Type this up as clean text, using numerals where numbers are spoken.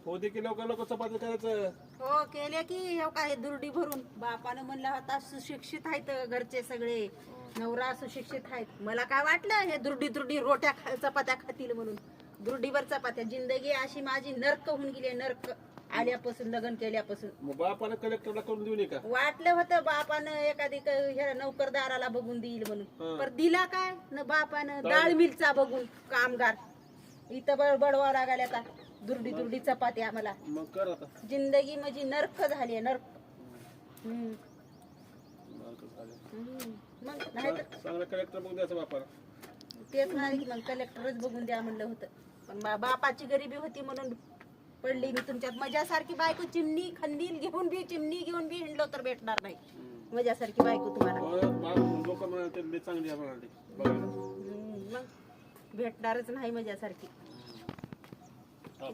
हो दे की लवकर लवकर चपाती करायचं. हो केले की हे काय दुर्डी भरून बापानं म्हणलं होता सुशिक्षित आहेत घरचे सगळे नवरा सुशिक्षित आहेत. मला काय वाटलं हे दुर्डी दुर्डी रोट्या चपात्या खातील म्हणून. दुर्डीवर चपात्या. जिंदगी अशी माझी नर्क होऊन गेली नर्क आल्यापासून लग्न केल्यापासून. मग बापाने कलेक्टरला करून देऊ नये का? वाटलं होतं बापानं एखादी ह्या नोकरदाराला बघून देईल म्हणून पण दिला काय न बापानं डाळ मिलचा बघून कामगार इथं बडवा लागायला आता दुर्डी दुर्डी चपाती आम्हाला. मग कर आता. जिंदगी माझी नर्क झाली नर्क. मग नाही तर चांगला कलेक्टर बघून द्यायचं बापाला. तेच नाही की मग कलेक्टरच बघून द्या म्हणलं होतं पण बापाची गरिबी होती म्हणून पडली मी तुमच्यात. माझ्यासारखी बायको चिमणी खंदील घेऊन बी चिमणी घेऊन बी हिंडलो तर भेटणार नाही माझ्यासारखी बायको तुम्हाला. लोक म्हणाले चांगली आहे म्हणाले बघायला. मग भेटणारच नाही माझ्यासारखी. हो.